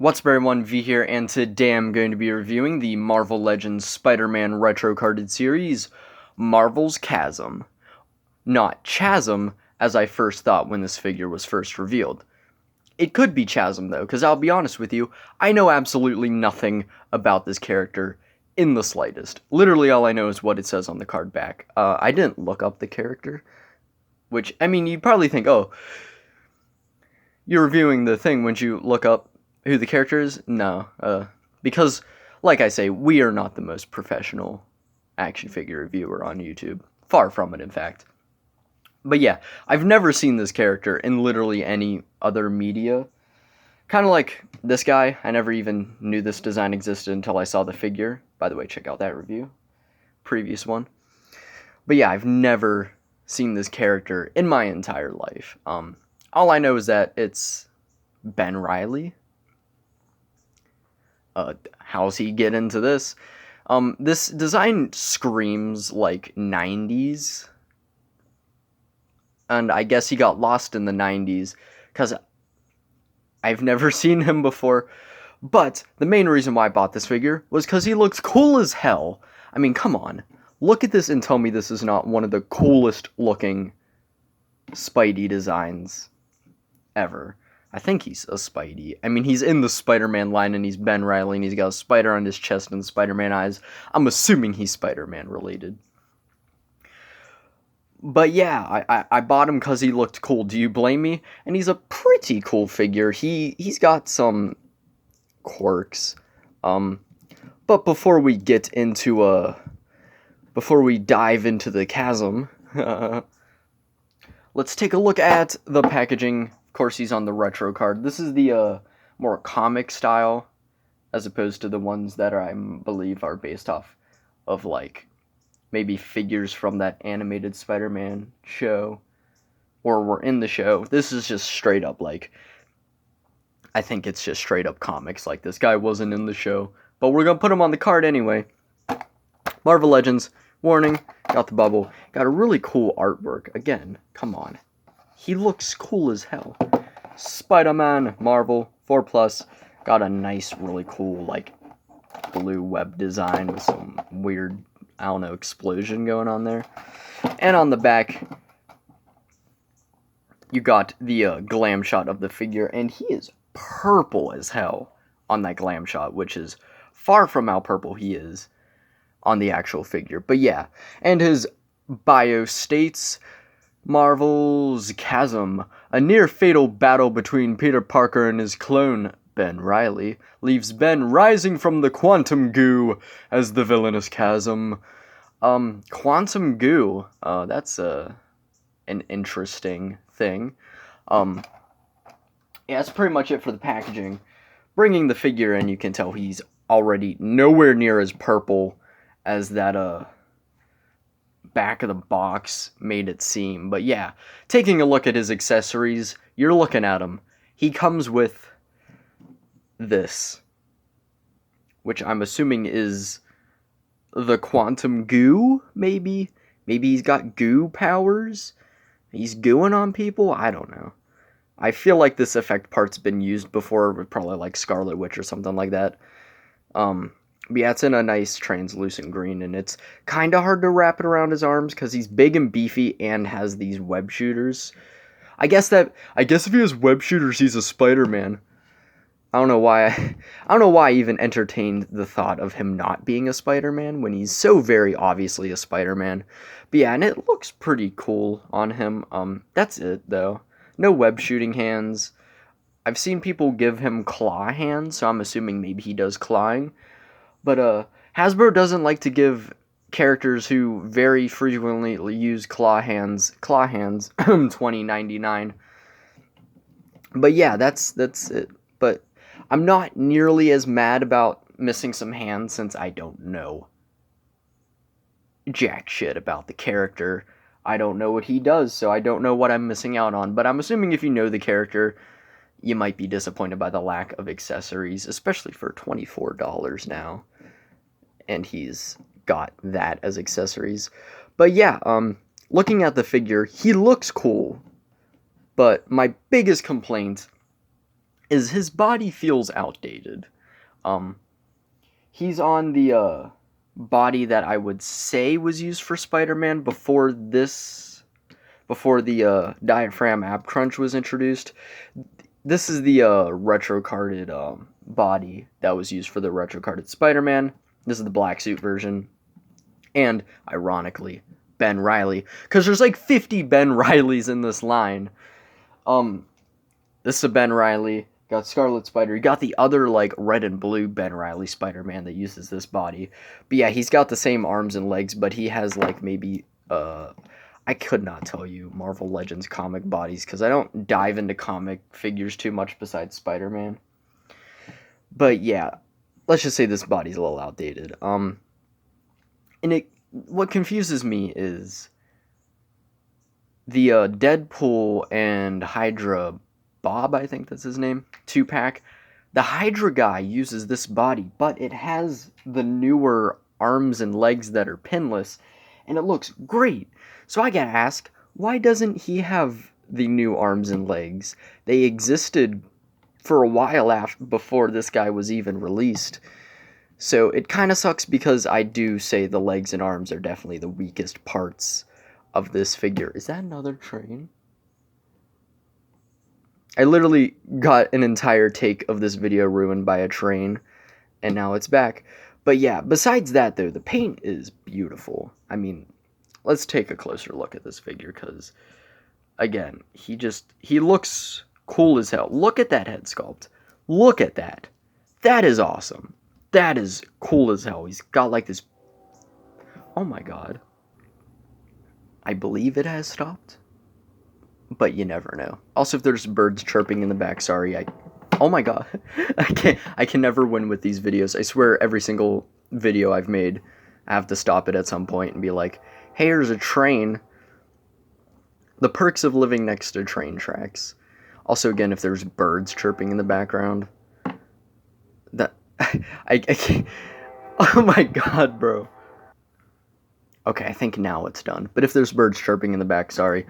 What's up everyone, V here, and today I'm going to be reviewing the Marvel Legends Spider-Man retro carded series, Marvel's Chasm. Not Chasm, as I first thought when this figure was first revealed. It could be Chasm though, because I'll be honest with you, I know absolutely nothing about this character in the slightest. Literally all I know is what it says on the card back. I didn't look up the character, which, I mean, you'd probably think, oh, you're reviewing the thing, wouldn't you look up who the character is? No, because, like I say, we are not the most professional action figure reviewer on YouTube. Far from it, in fact. But yeah, I've never seen this character in literally any other media. Kind of like this guy, I never even knew this design existed until I saw the figure. By the way, check out that review. Previous one. But yeah, I've never seen this character in my entire life. All I know is that it's Ben Reilly. How's he get into this? This design screams like 90s. And I guess he got lost in the 90s because I've never seen him before. But the main reason why I bought this figure was because he looks cool as hell. I mean, come on. Look at this and tell me this is not one of the coolest looking Spidey designs ever. I think he's a Spidey. I mean, he's in the Spider-Man line, and he's Ben Reilly, and he's got a spider on his chest and Spider-Man eyes. I'm assuming he's Spider-Man related. But yeah, I bought him because he looked cool. Do you blame me? And he's a pretty cool figure. He's got some quirks. But before we get into before we dive into the chasm, let's take a look at the packaging. Of course, he's on the retro card. This is the more comic style, as opposed to the ones that I believe are based off of, like, maybe figures from that animated Spider-Man show, or were in the show. This is just straight up, like, I think it's just straight up comics. Like, this guy wasn't in the show, but we're gonna put him on the card anyway. Marvel Legends, warning, got the bubble, got a really cool artwork. Again, come on. He looks cool as hell. Spider-Man, Marvel, 4+, got a nice, really cool, like, blue web design with some weird, I don't know, explosion going on there. And on the back, you got the glam shot of the figure, and he is purple as hell on that glam shot, which is far from how purple he is on the actual figure. But yeah, and his bio states, Marvel's Chasm, a near-fatal battle between Peter Parker and his clone, Ben Reilly, leaves Ben rising from the quantum goo as the villainous Chasm. Quantum goo, that's an interesting thing. Yeah, that's pretty much it for the packaging. Bringing the figure in, you can tell he's already nowhere near as purple as that, back of the box made it seem. But yeah, taking a look at his accessories, you're looking at him. He comes with this, which I'm assuming is the quantum goo, maybe? Maybe he's got goo powers? He's gooing on people? I don't know. I feel like this effect part's been used before with probably like Scarlet Witch or something like that. But yeah, it's in a nice translucent green, and it's kind of hard to wrap it around his arms because he's big and beefy and has these web shooters. I guess if he has web shooters, he's a Spider-Man. I don't know why I even entertained the thought of him not being a Spider-Man when he's so very obviously a Spider-Man. But yeah, and it looks pretty cool on him. That's it though. No web shooting hands. I've seen people give him claw hands, so I'm assuming maybe he does clawing. But Hasbro doesn't like to give characters who very frequently use claw hands $20.99. But yeah, that's it. But I'm not nearly as mad about missing some hands since I don't know jack shit about the character. I don't know what he does, so I don't know what I'm missing out on. But I'm assuming if you know the character, you might be disappointed by the lack of accessories, especially for $24 now. And he's got that as accessories. But yeah, looking at the figure, he looks cool. But my biggest complaint is his body feels outdated. Um, he's on the body that I would say was used for Spider-Man before the diaphragm ab crunch was introduced. This is the retro-carded body that was used for the retro-carded Spider-Man. This is the black suit version. And, ironically, Ben Reilly. Because there's like 50 Ben Reileys in this line. This is a Ben Reilly. Got Scarlet Spider. You got the other, like, red and blue Ben Reilly Spider-Man that uses this body. But yeah, he's got the same arms and legs, but he has, like, maybe, I could not tell you Marvel Legends comic bodies, because I don't dive into comic figures too much besides Spider-Man. But yeah, let's just say this body's a little outdated. And what confuses me is the Deadpool and Hydra Bob, I think that's his name, 2-pack. The Hydra guy uses this body, but it has the newer arms and legs that are pinless, and it looks great. So I gotta ask, why doesn't he have the new arms and legs? They existed for a while before this guy was even released. So it kind of sucks, because I do say the legs and arms are definitely the weakest parts of this figure. Is that another train? I literally got an entire take of this video ruined by a train, and now it's back. But yeah, besides that though, the paint is beautiful. I mean, let's take a closer look at this figure, because, again, he looks cool as hell. Look at that head sculpt. Look at that. That is awesome. That is cool as hell. He's got like this... Oh my god. I believe it has stopped, but you never know. Also, if there's birds chirping in the back, sorry, oh my god. I can never win with these videos. I swear every single video I've made, I have to stop it at some point and be like, hey, there's a train. The perks of living next to train tracks. Also, again, if there's birds chirping in the background, that I can't. Oh my god, bro. Okay, I think now it's done. But if there's birds chirping in the back, sorry.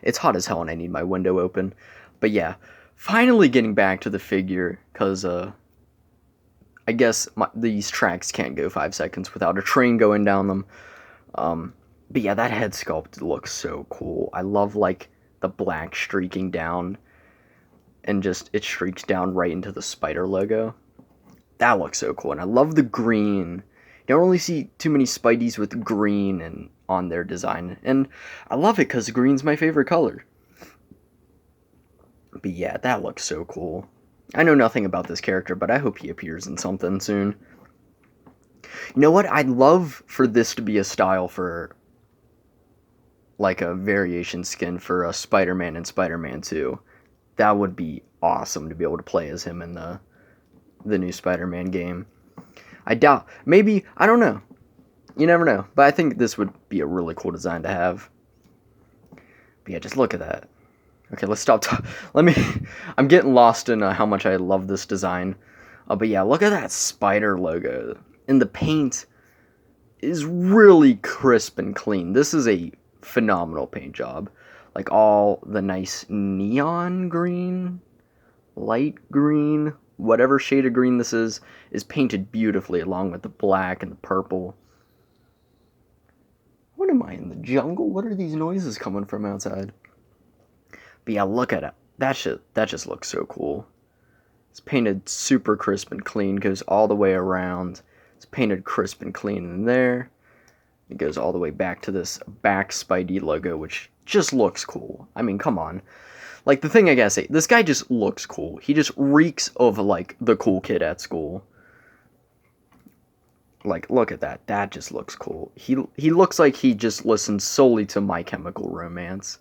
It's hot as hell and I need my window open. But yeah, finally getting back to the figure, because I guess these tracks can't go 5 seconds without a train going down them. But yeah, that head sculpt looks so cool. I love, like, the black streaking down, and just it streaks down right into the spider logo. That looks so cool, and I love the green. You don't really see too many Spideys with green and on their design, and I love it because green's my favorite color. But yeah, that looks so cool. I know nothing about this character, but I hope he appears in something soon. You know what? I'd love for this to be a style for, like, a variation skin for Spider-Man and Spider-Man 2. That would be awesome to be able to play as him in the new Spider-Man game. I doubt. Maybe, I don't know. You never know. But I think this would be a really cool design to have. But yeah, just look at that. Okay, let's stop. I'm getting lost in how much I love this design. But yeah, look at that spider logo. And the paint is really crisp and clean. This is a phenomenal paint job. Like, all the nice neon green, light green, whatever shade of green this is painted beautifully, along with the black and the purple. What am I, in the jungle? What are these noises coming from outside? But yeah, look at it. That just looks so cool. It's painted super crisp and clean, goes all the way around. It's painted crisp and clean in there. It goes all the way back to this back Spidey logo, which just looks cool. I mean, come on. Like, the thing I gotta say, this guy just looks cool. He just reeks of, like, the cool kid at school. Like, look at that. That just looks cool. He looks like he just listens solely to My Chemical Romance.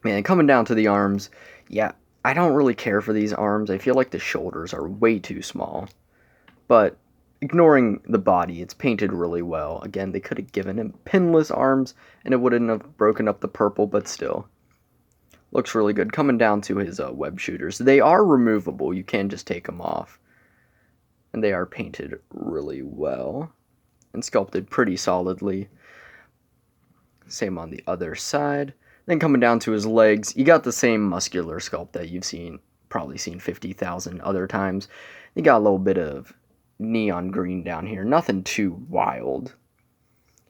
Man, coming down to the arms, yeah, I don't really care for these arms. I feel like the shoulders are way too small. But ignoring the body, it's painted really well. Again, they could have given him pinless arms, and it wouldn't have broken up the purple, but still. Looks really good. Coming down to his web shooters. They are removable. You can just take them off. And they are painted really well. And sculpted pretty solidly. Same on the other side. Then coming down to his legs, you got the same muscular sculpt that you've seen probably seen 50,000 other times. You got a little bit of neon green down here. Nothing too wild.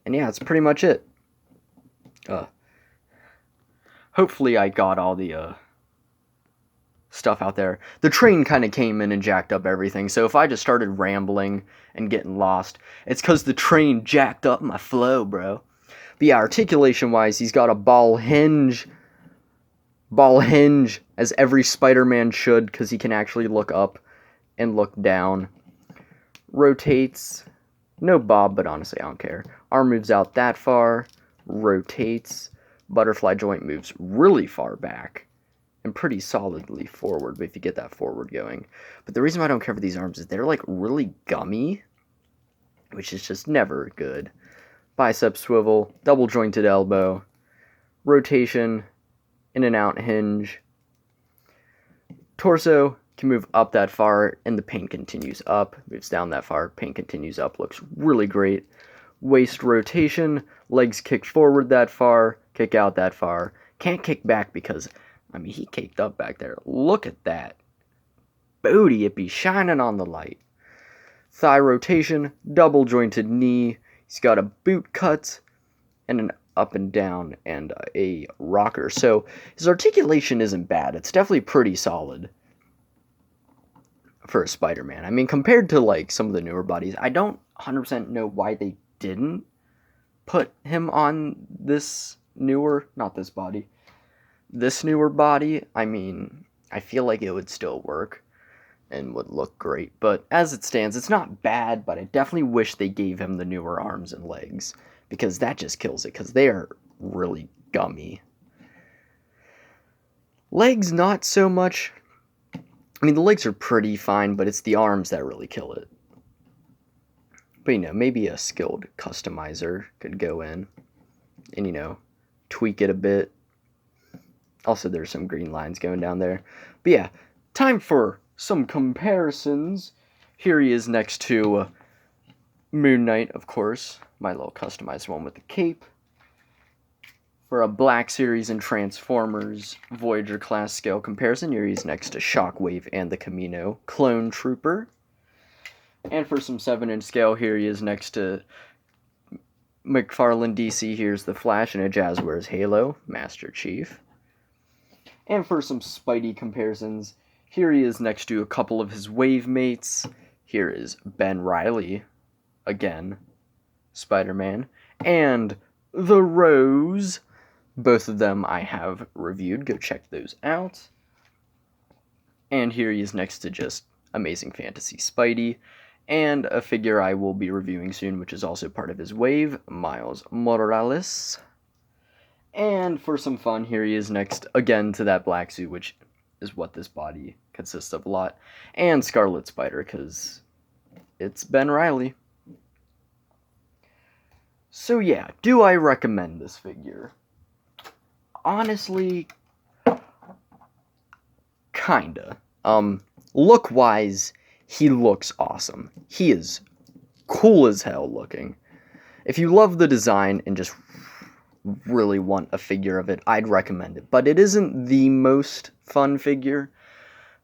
And yeah, that's pretty much it. Hopefully I got all the stuff out there. The train kind of came in and jacked up everything, so if I just started rambling and getting lost, it's because the train jacked up my flow, bro. But yeah, articulation-wise, he's got a ball hinge, as every Spider-Man should, because he can actually look up and look down. Rotates, no bob, but honestly, I don't care. Arm moves out that far, rotates. Butterfly joint moves really far back and pretty solidly forward, but if you get that forward going. But the reason why I don't care for these arms is they're like really gummy, which is just never good. Bicep swivel, double jointed elbow, rotation, in and out hinge. Torso can move up that far and the paint continues up, moves down that far, paint continues up, looks really great. Waist rotation, legs kick forward that far, kick out that far. Can't kick back because, I mean, he kicked up back there. Look at that. Booty, it be shining on the light. Thigh rotation, double jointed knee. He's got a boot cut and an up and down and a rocker. So his articulation isn't bad. It's definitely pretty solid for a Spider-Man. I mean, compared to like some of the newer bodies, I don't 100% know why they didn't put him on this newer, not this body, this newer body. I mean, I feel like it would still work and would look great, but as it stands, it's not bad, but I definitely wish they gave him the newer arms and legs, because that just kills it, because they are really gummy. Legs, not so much. I mean, the legs are pretty fine, but it's the arms that really kill it. But, you know, maybe a skilled customizer could go in and, you know, tweak it a bit. Also, there's some green lines going down there. But yeah, time for some comparisons. Here he is next to Moon Knight, of course. My little customized one with the cape. For a Black Series and Transformers Voyager class scale comparison, here he's next to Shockwave and the Camino Clone Trooper. And for some 7-inch scale, here he is next to McFarlane DC. Here's the Flash and a Jazzwares Halo Master Chief. And for some Spidey comparisons, here he is next to a couple of his wave mates. Here is Ben Reilly, again, Spider-Man, and the Rose. Both of them I have reviewed. Go check those out. And here he is next to just Amazing Fantasy Spidey, and a figure I will be reviewing soon, which is also part of his wave, Miles Morales. And for some fun, here he is next again to that black suit, which is what this body consists of a lot, and Scarlet Spider, because it's Ben Reilly. So yeah, do I recommend this figure? Honestly, kinda. Look-wise, he looks awesome. He is cool as hell looking. If you love the design and just really want a figure of it, I'd recommend it. But it isn't the most fun figure.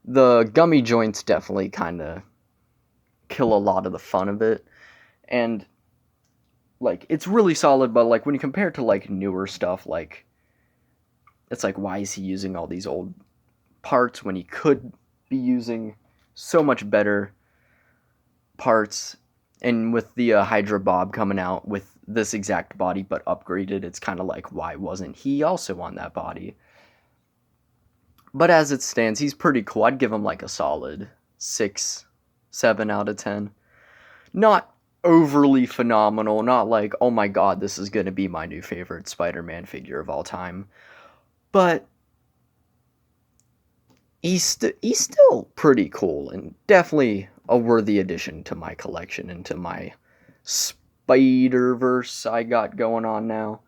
The gummy joints definitely kind of kill a lot of the fun of it. And, like, it's really solid, but, like, when you compare it to, like, newer stuff, like, it's like, why is he using all these old parts when he could be using so much better parts? And with the Hydra Bob coming out with this exact body but upgraded, it's kind of like, why wasn't he also on that body? But as it stands, he's pretty cool. I'd give him like a solid 6, 7 out of 10. Not overly phenomenal, not like, oh my god, this is going to be my new favorite Spider-Man figure of all time. But he's still pretty cool, and definitely a worthy addition to my collection and to my Spider-Verse I got going on now.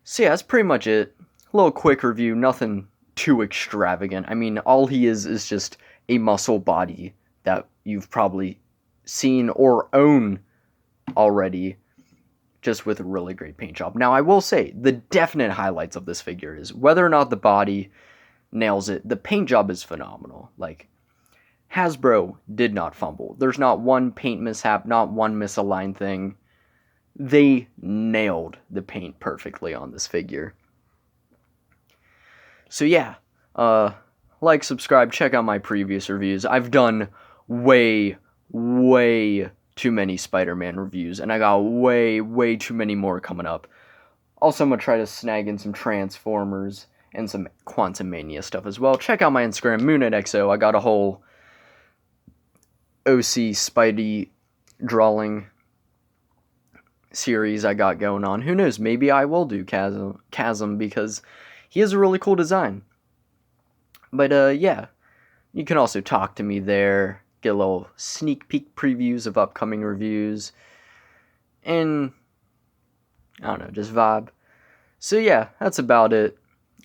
So yeah, that's pretty much it. A little quick review, nothing too extravagant. I mean, all he is just a muscle body that you've probably seen or own already, just with a really great paint job. Now, I will say, the definite highlights of this figure is whether or not the body nails it. The paint job is phenomenal. Like, Hasbro did not fumble. There's not one paint mishap, not one misaligned thing. They nailed the paint perfectly on this figure. So yeah, like, subscribe, check out my previous reviews. I've done way too many Spider-Man reviews, and I got way too many more coming up. Also, I'm going to try to snag in some Transformers and some Quantum Mania stuff as well. Check out my Instagram, MoonNightXO. I got a whole OC Spidey drawing series I got going on. Who knows, maybe I will do Chasm because he has a really cool design. But yeah, you can also talk to me there, get a little sneak peek previews of upcoming reviews, and I don't know, just vibe. So yeah, that's about it.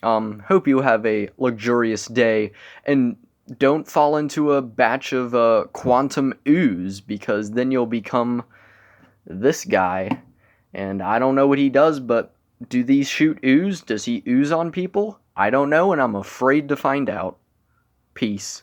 Hope you have a luxurious day, and don't fall into a batch of quantum ooze, because then you'll become this guy. And I don't know what he does, but do these shoot ooze? Does he ooze on people? I don't know, and I'm afraid to find out. Peace.